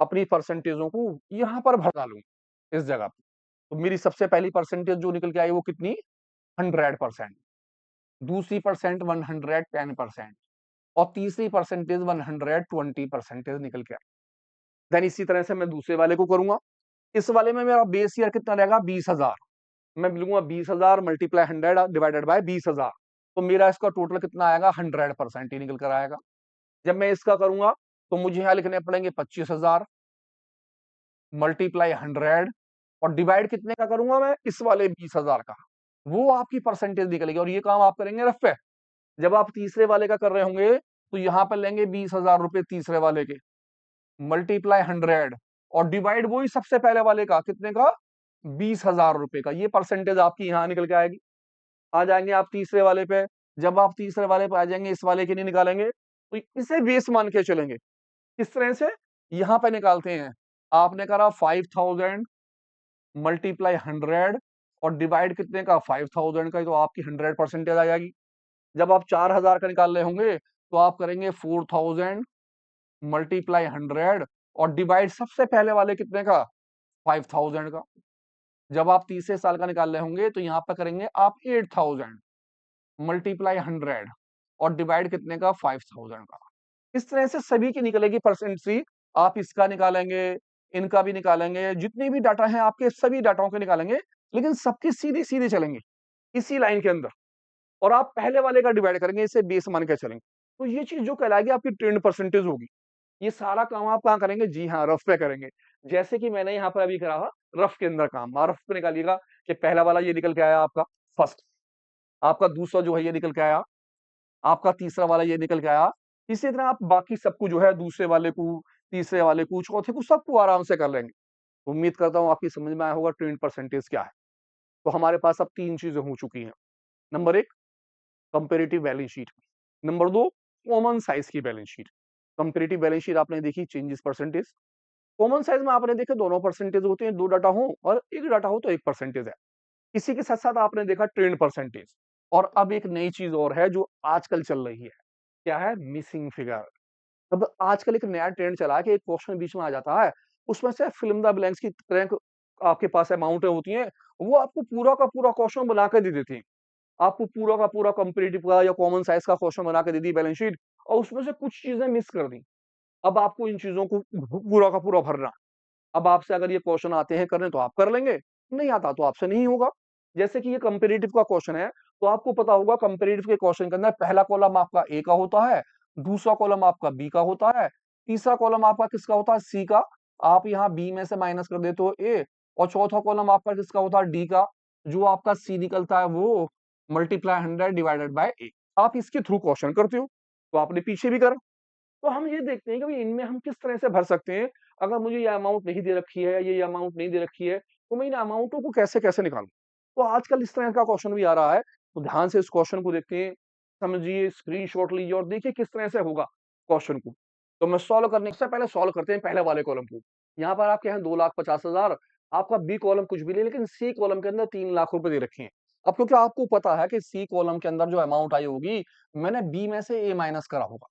अपनी परसेंटेजों को यहाँ पर भर डालूंगा इस जगह पे। तो मेरी सबसे पहली परसेंटेज जो निकल के आई वो कितनी, 100%। दूसरी परसेंट 110% और तीसरी परसेंटेज 120 निकल के आई। देन इसी तरह से मैं दूसरे वाले को करूंगा। इस वाले में मेरा बेस ईयर कितना रहेगा, 20,000। मैं लूंगा 20,000 मल्टीप्लाई 100 डिवाइडेड बाय 20,000, तो मेरा इसका टोटल कितना आएगा, 100% ही निकल कर आएगा। जब मैं इसका करूंगा तो मुझे यहाँ लिखने पड़ेंगे 25,000 मल्टीप्लाई 100 और डिवाइड कितने का करूंगा मैं, इस वाले 20,000 का। वो आपकी परसेंटेज निकलेगी और ये काम आप करेंगे रफ पे। जब आप तीसरे वाले का कर रहे होंगे तो यहाँ पर लेंगे 20,000 रुपए तीसरे वाले के, मल्टीप्लाई 100 और डिवाइड वही सबसे पहले वाले का, कितने का, 20,000 रुपए का। ये परसेंटेज आपकी यहाँ निकल के आएगी। आ जाएंगे आप तीसरे वाले पे। जब आप तीसरे वाले पे आ जाएंगे, इस वाले के नहीं निकालेंगे तो इसे बेस मान के चलेंगे। किस तरह से, यहाँ पे निकालते हैं। आपने करा 5,000 मल्टीप्लाई 100 और डिवाइड कितने का, 5,000 का, तो आपकी 100% आ जाएगी। जब आप 4,000 का निकाल रहे होंगे तो आप करेंगे 4,000 मल्टीप्लाई 100 और डिवाइड सबसे पहले वाले कितने का, 5,000 का। जब आप तीसरे साल का निकाल रहे होंगे तो यहाँ पे करेंगे आप 8,000 मल्टीप्लाई 100 और डिवाइड कितने का, 5,000 का। इस तरह से सभी की निकलेगी परसेंट सी। आप इसका निकालेंगे, इनका भी निकालेंगे, जितने भी डाटा हैं आपके सभी डाटाओं के निकालेंगे, लेकिन सबकी सीधी सीधी चलेंगे इसी लाइन के अंदर। और आप पहले वाले का डिवाइड करेंगे, इसे बेस मान के चलेंगे। तो ये चीज जो कहलाएगी आपकी ट्रेंड परसेंटेज होगी। ये सारा काम आप कहाँ करेंगे, जी हाँ, रफ पे करेंगे। जैसे कि मैंने यहाँ पर अभी करा था, रफ के अंदर काम। रफ पे निकालिएगा कि पहला वाला ये निकल के आया आपका फर्स्ट, आपका दूसरा जो है ये निकल के आया, आपका तीसरा वाला ये निकल के आया। इसी तरह आप बाकी सबको जो है, दूसरे वाले को, तीसरे वाले को, चौथे को, सबको आराम से कर लेंगे। उम्मीद करता हूँ आपकी समझ में आया होगा ट्रेंड परसेंटेज क्या है। तो हमारे पास अब 3 चीजें हो चुकी हैं। Number 1 comparative balance sheet, number 2 common size की balance sheet. Comparative balance sheet आपने देखी, चेंजेस परसेंटेज। कॉमन साइज में आपने देखे दोनों परसेंटेज होते हैं, 2 डाटा हो और 1 डाटा हो तो 1 परसेंटेज है। इसी के साथ-साथ आपने देखा ट्रेंड परसेंटेज, और अब एक नई चीज़ और है जो आजकल चल रही है। क्या है? Missing figure. अब आजकल एक नया ट्रेंड चला है कि एक क्वेश्चन बीच में आ जाता है, उसमें से फिल इन द ब्लैंक्स की तरह क आपके पास अमाउंटें होती हैं, वो आपको पूरा का पूरा क्वेश्चन बना के दे देती हैं। आपको पूरा का पूरा कंपैरेटिव का या कॉमन साइज़ का क्वेश्चन बना के दे दी बैलेंस शीट, और उसमें से कुछ चीज़ें मिस कर दी। अब आपको इन चीज़ों को पूरा का पूरा भरना। अब आपसे अगर ये क्वेश्चन आते हैं करने तो आप कर लेंगे, नहीं आता तो आपसे नहीं होगा। जैसे कि ये कंपैरेटिव का क्वेश्चन है, तो आपको पता होगा कंपैरेटिव के क्वेश्चन के अंदर पहला कॉलम आपका ए का होता है, दूसरा कॉलम आपका बी का होता है, तीसरा कॉलम आपका किसका होता है? सी का। आप यहाँ बी में से माइनस कर देते हो ए, और चौथा कॉलम आपका किसका होता है? डी का। जो आपका सी निकलता है वो मल्टीप्लाई 100 डिवाइडेड बाय ए। आप इसके थ्रू क्वेश्चन करते हो, तो आपने पीछे भी करा। तो हम ये देखते हैं कि भाई इनमें हम किस तरह से भर सकते हैं। अगर मुझे ये अमाउंट नहीं दे रखी है, ये अमाउंट नहीं दे रखी है, तो मैं इन अमाउंटों को कैसे-कैसे निकालूँ? तो आजकल इस तरह का क्वेश्चन भी आ रहा है, तो ध्यान से इस क्वेश्चन को देखते हैं, समझिए, स्क्रीनशॉट लीजिए और देखिए किस तरह से होगा क्वेश्चन को। तो मैं सॉल्व करने से पहले सॉल्व करते हैं पहले वाले कॉलम को। यहाँ पर आपके हैं 2,50,000, आपका बी कॉलम कुछ भी नहीं, लेकिन सी कॉलम के अंदर 3 लाख रुपए दे रखे हैं। अब क्योंकि आपको पता है कि सी कॉलम के अंदर जो अमाउंट आई होगी, मैंने बी में से ए माइनस करा होगा।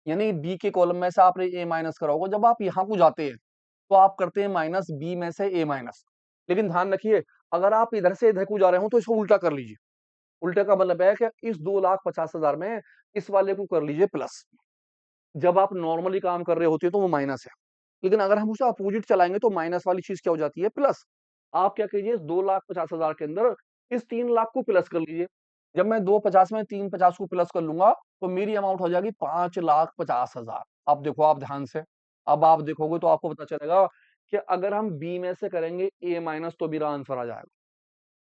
यानी बी के कॉलम में से आपने ए माइनस करा होगा। जब आप यहाँ को जाते हैं, तो आप करते हैं माइनस बी में से ए माइनस। लेकिन ध्यान रखिए, अगर आप इधर से इधर को जा रहे हो तो इसको उल्टा कर लीजिए। उल्टे का मतलब है कि इस 2,50,000 में इस वाले को कर लीजिए प्लस। जब आप नॉर्मली काम कर रहे होते हो तो वो माइनस है। लेकिन अगर हम उसे अपोजिट चलाएँगे तो माइनस वाली चीज़ क्या हो जाती है? प्लस। आप क्या कीजिए, इस 2,50,000 के अंदर इस 3 लाख को प्लस कर लीजिए। जब मैं 250 में 350 को प्लस कर लूँगा, तो मेरी अमाउंट हो जाएगी 5,50,000। अब देखो आप ध्यान से, अब आप देखोगे तो आपको पता चलेगा कि अगर हम बी में से करेंगे ए माइनस तो मेरा आंसर आ जाएगा।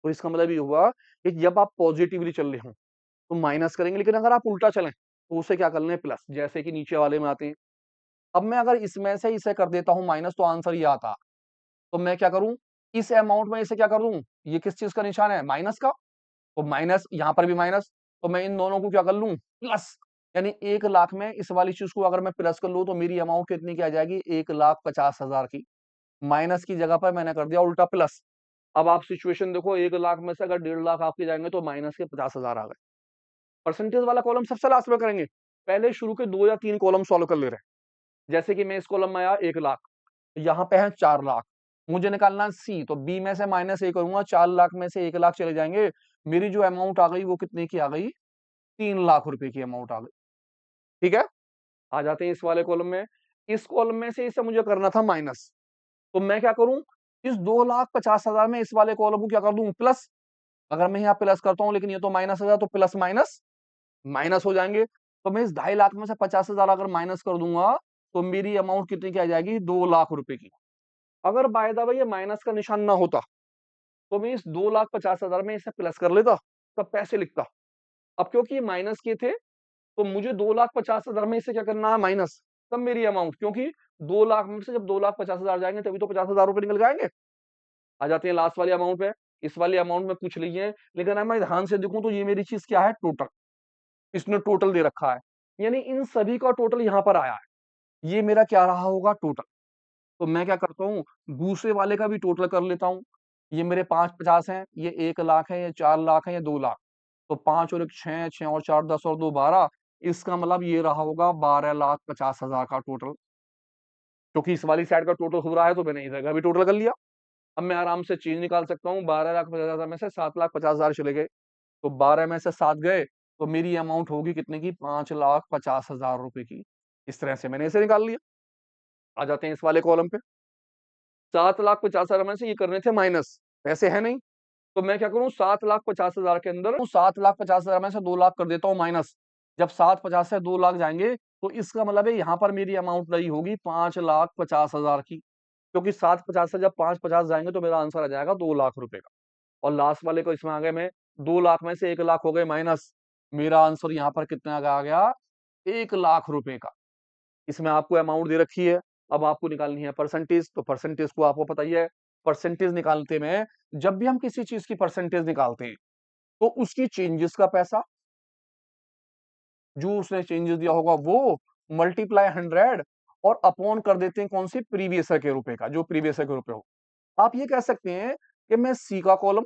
तो इसका मतलब ये हुआ कि जब आप पॉजिटिवली चल रहे हो, तो माइनस करेंगे, लेकिन अगर आप उल्टा चलें, तो उसे क्या कर लें? प्लस। जैसे कि नीचे वाले में आते हैं। अब मैं अगर इसमें से इसे कर देता हूँ माइनस तो आंसर ये आता। तो मैं क्या करूँ? इस अमाउंट में इसे क्या कर दूँ? ये किस चीज़ का निशान है? माइनस का। तो माइनस यहाँ पर भी माइनस, तो मैं इन दोनों को क्या कर लूँ? प्लस। यानी 1 लाख में इस वाली चीज़ को अगर मैं प्लस कर लूँ तो मेरी अमाउंट कितनी की आ जाएगी? 1,50,000 की। माइनस की जगह पर मैंने कर दिया उल्टा प्लस। अब आप सिचुएशन देखो, 1 लाख में से अगर 1.5 लाख आपके जाएँगे तो माइनस के 50,000 आ गए। परसेंटेज वाला कॉलम सबसे लास्ट में करेंगे। पहले शुरू के 2 या 3 कॉलम सॉल्व कर ले रहे हैं। जैसे कि मैं इस कॉलम में आया 1 लाख, यहाँ पे है 4 लाख। मुझे निकालना है सी, तो बी में से माइनस ए करूँगा, 4 लाख में से 1 लाख चले जाएँगे। मेरी जो अमाउंट आ गई वो कितने की आ गई? 3 लाख रुपए की अमाउंट आ गई। ठीक है? आ जाते हैं इस वाले कॉलम में। इस कॉलम में से इसे मुझे करना था माइनस। तो मैं क्या करूँ? इस 2,50,000 में इस वाले कॉलम को क्या कर दूँ? प्लस। अगर मैं यहाँ प्लस करता हूँ लेकिन ये तो माइनस हो गया, तो प्लस माइनस माइनस हो जाएँगे। तो मैं इस 2.5 लाख में से 50,000 अगर माइनस कर दूँगा, तो मेरी अमाउंट कितनी की आ जाएगी? 2 लाख रुपए की। अगर बाय द वे ये माइनस का निशान ना होता, तो मैं इस 2,50,000 में इसे प्लस कर लेता, तब पैसे लिखता। अब क्योंकि ये माइनस के थे, तो मुझे 2,50,000 में इसे क्या करना है? माइनस। तब मेरी अमाउंट, क्योंकि 2 लाख में से जब 2,50,000 जाएँगे तभी तो 50,000 रुपए निकल के आएँगे। आ जाते हैं लास्ट वाली अमाउंट पे। इस वाली अमाउंट में कुछ नहीं है, लेकिन अगर मैं ध्यान से देखूँ तो ये मेरी चीज़ क्या है? टोटल। इसने टोटल दे रखा है। यानी इन सभी का टोटल यहाँ पर आया है। ये मेरा क्या रहा होगा? टोटल। तो मैं क्या करता हूँ, दूसरे वाले का भी टोटल कर लेता हूँ। ये मेरे 550 हैं, ये 1 लाख है, ये 4 लाख है, ये 2 लाख। तो 5 और 1 6, 6 और 4 10 और 2 12। इसका मतलब ये रहा होगा 12,50,000 का टोटल। क्योंकि इस वाली साइड का टोटल हो रहा है तो मैंने इधर का भी टोटल कर लिया। अब मैं आराम से चीज़ निकाल सकता हूँ, 12,50,000 में से 7,50,000 चले गए। तो 12 में से 7 गए, तो मेरी अमाउंट होगी कितने की? 5,50,000 रुपए की। इस तरह से मैंने इसे निकाल लिया। आ जाते हैं इस वाले कॉलम पे। 7,50,000 में से ये करने थे माइनस, पैसे है नहीं। तो मैं क्या करूँ, 7,50,000 के अंदर 7,50,000 में से 2 लाख कर देता हूँ माइनस। जब 750 से 2 लाख जाएँगे, तो इसका मतलब है यहाँ पर मेरी अमाउंट रही होगी 5,50,000 की। क्योंकि 750 से जब 550 जाएँगे तो मेरा आंसर आ जाएगा 2 लाख रुपए का। और लास्ट वाले को इसमें आ गए मैं, 2 लाख में से 1 लाख हो गए माइनस। मेरा आंसर यहाँ पर कितना का आ गया? 1 लाख रुपए का। इसमें आपको अमाउंट दे रखी है, अब आपको निकालनी है परसेंटेज, तो परसेंटेज को आपको पता ही है, परसेंटेज निकालते में जब भी हम किसी चीज़ की परसेंटेज निकालते हैं, तो उसकी चेंजेस का पैसा, जो उसने चेंजेस दिया होगा वो, मल्टीप्लाई 100 और अपॉन कर देते हैं कौन सी? प्रीवियस ईयर के रुपए का, जो प्रीवियस ईयर के रुपए हो। आप ये कह सकते हैं कि मैं सी का कॉलम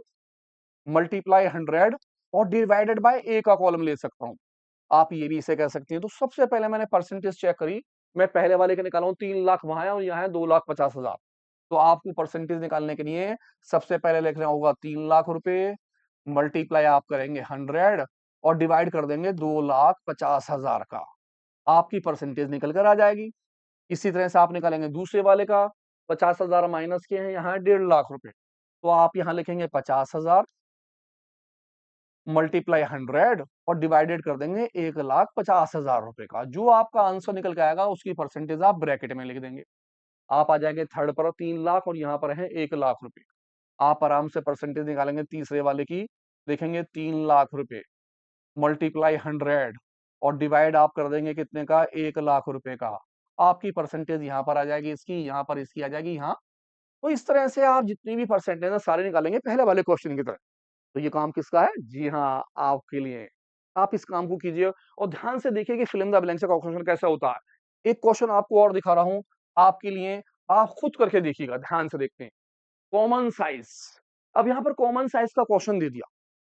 मल्टीप्लाई 100 और डिवाइडेड बाय ए का कॉलम ले सकता हूं। आप ये भी इसे कह सकती हैं। तो सबसे पहले मैंने परसेंटेज चेक करी, मैं पहले वाले के निकाला हूं 3 लाख वहां है और यहाँ है 2,50,000। तो आपको परसेंटेज निकालने के लिए सबसे पहले लिखना होगा 3 लाख रुपए, मल्टीप्लाई आप करेंगे 100 और डिवाइड कर देंगे 2,50,000 का, आपकी परसेंटेज निकल कर आ जाएगी। इसी तरह से आप निकालेंगे दूसरे वाले का, 50,000 माइनस किए हैं, यहाँ है 1.5 लाख रुपए, तो आप यहाँ लिखेंगे 50,000 मल्टीप्लाई 100 और डिवाइडेड कर देंगे 1,50,000 रुपए का। जो आपका आंसर निकल के आएगा उसकी परसेंटेज आप ब्रैकेट में लिख देंगे। आप आ जाएंगे थर्ड पर 3 लाख और यहाँ पर है 1 लाख रुपए। आप आराम से परसेंटेज निकालेंगे तीसरे वाले की, देखेंगे 3 लाख रुपए मल्टीप्लाई 100 और डिवाइड आप कर देंगे कितने का, 1 लाख रुपए का। आपकी परसेंटेज यहाँ पर आ जाएगी इसकी, यहाँ पर इसकी आ जाएगी यहाँ। तो इस तरह से आप जितनी भी परसेंटेज है सारे निकालेंगे पहले वाले क्वेश्चन की तरह। तो ये काम किसका है? जी हाँ, आपके लिए। आप इस काम को कीजिए और ध्यान से देखिए कि फिल इन द ब्लैंक्स का क्वेश्चन कैसा होता है। एक क्वेश्चन आपको और दिखा रहा हूं आपके लिए, आप खुद करके देखिएगा, ध्यान से देखते हैं। Common size. अब यहाँ पर कॉमन साइज का क्वेश्चन दे दिया।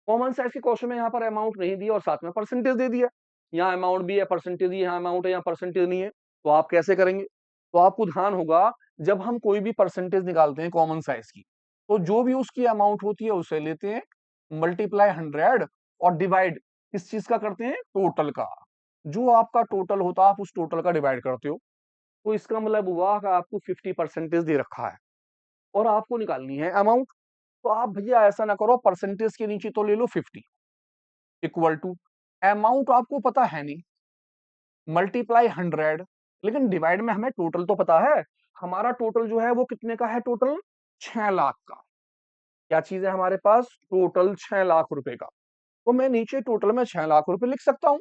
कॉमन साइज के क्वेश्चन में यहाँ पर अमाउंट नहीं दिया और साथ में परसेंटेज दे दिया। यहाँ अमाउंट भी है, परसेंटेज भी, यहाँ अमाउंट है, यहाँ परसेंटेज नहीं है। तो आप कैसे करेंगे? तो आपको ध्यान होगा, जब हम कोई भी परसेंटेज निकालते हैं कॉमन साइज की, तो जो भी उसकी अमाउंट होती है उसे लेते हैं, मल्टीप्लाई 100 और डिवाइड किस चीज का करते हैं? टोटल का। जो आपका टोटल होता है आप उस टोटल का डिवाइड करते हो। तो इसका मतलब हुआ कि आपको 50 परसेंटेज दे रखा है और आपको निकालनी है अमाउंट। तो आप भैया ऐसा ना करो, परसेंटेज के नीचे तो ले लो 50 इक्वल टू, अमाउंट आपको पता है नहीं, मल्टीप्लाई 100, लेकिन डिवाइड में हमें टोटल तो पता है। हमारा टोटल जो है वो कितने का है? टोटल 6 लाख का। क्या चीज है हमारे पास? टोटल 6 लाख रुपए का। तो मैं नीचे टोटल में 6 लाख रुपए लिख सकता हूं।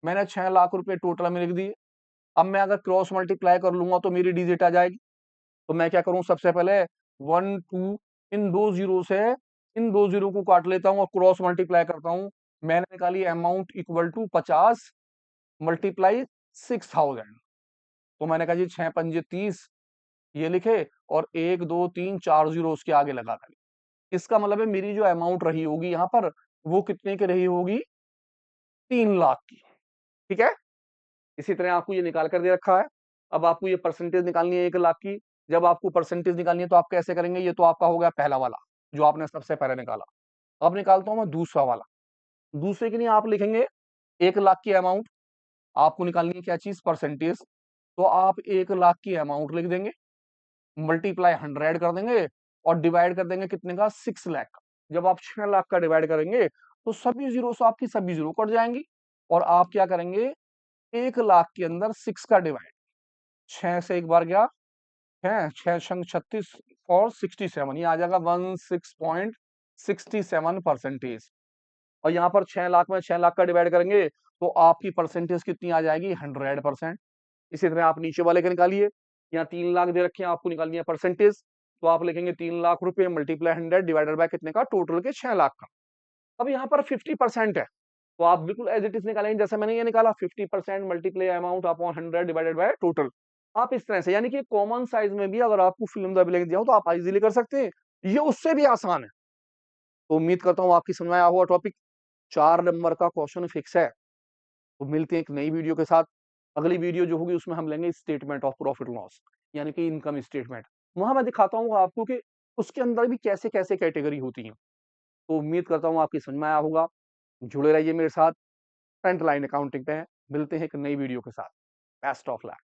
मैंने 6 लाख रुपए टोटल में लिख दिए। अब मैं अगर क्रॉस मल्टीप्लाई कर लूंगा तो मेरी डिजिट आ जाएगी। तो मैं क्या करूं, सबसे पहले 1 2, इन दो जीरो से इन दो जीरो को काट लेता हूं और क्रॉस मल्टीप्लाई करता हूं। मैंने निकाली अमाउंट इक्वल टू 50 मल्टीप्लाई 6,000। तो मैंने कहा जी 6 पंजे 30, ये लिखे और 1 2 3 4 जीरो उसके आगे लगा कर। इसका मतलब है मेरी जो अमाउंट रही होगी यहाँ पर वो कितने की रही होगी? 3 लाख की। ठीक है, इसी तरह आपको ये निकाल कर दे रखा है। अब आपको ये परसेंटेज निकालनी है 1 लाख की। जब आपको परसेंटेज निकालनी है तो आप कैसे करेंगे? ये तो आपका हो गया पहला वाला जो आपने सबसे पहले निकाला। अब निकालता हूं मैं दूसरा वाला। दूसरे के लिए आप लिखेंगे 1 लाख की अमाउंट, आपको निकालनी है क्या चीज? परसेंटेज। तो आप 1 लाख की अमाउंट लिख देंगे, मल्टीप्लाई 100 कर देंगे और डिवाइड कर देंगे कितने का? 6 लाख। जब आप 6 लाख का डिवाइड करेंगे तो सभी जीरो से आपकी सभी जीरो कट जाएंगी और आप क्या करेंगे? 1 लाख के अंदर 6 का डिवाइड, 6 से एक बार गया, है 6 छंग 36 और 67, ये आ जाएगा 16.67 परसेंटेज। और यहाँ पर 6 लाख में 6 लाख का डिवाइड करेंगे तो आपकी परसेंटेज कितनी आ जाएगी? 100%। इसी तरह आप नीचे वाले के निकालिए। यहाँ 3 लाख दे रखे हैं, आपको निकालनी है परसेंटेज। तो आप लिखेंगे 3 लाख रुपए मल्टीप्लाई 100 डिवाइडेड बाय कितने का? टोटल के 6 लाख का। अब यहाँ पर 50% है, तो आप बिल्कुल एज इट इज निकालेंगे जैसे मैंने ये निकाला, 50% multiply amount upon 100 divided by total. आप इस तरह से, यानी कि कॉमन साइज में भी अगर आपको फिल्म द ब्लैंक दिया हो तो आप इजीली कर सकते हैं। ये उससे भी आसान है। तो उम्मीद करता हूँ आपकी समझ में आया हुआ टॉपिक। 4 नंबर का क्वेश्चन फिक्स है। तो मिलते हैं एक नई वीडियो के साथ। अगली वीडियो जो होगी उसमें हम लेंगे स्टेटमेंट ऑफ प्रॉफिट लॉस, यानी कि इनकम स्टेटमेंट। वहां मैं दिखाता हूँ आपको कि उसके अंदर भी कैसे कैसे कैटेगरी होती है। तो उम्मीद करता हूँ आपकी समझ में आया होगा। जुड़े रहिए मेरे साथ, फ्रंट लाइन अकाउंटिंग पे। मिलते हैं एक नई वीडियो के साथ। Best of luck.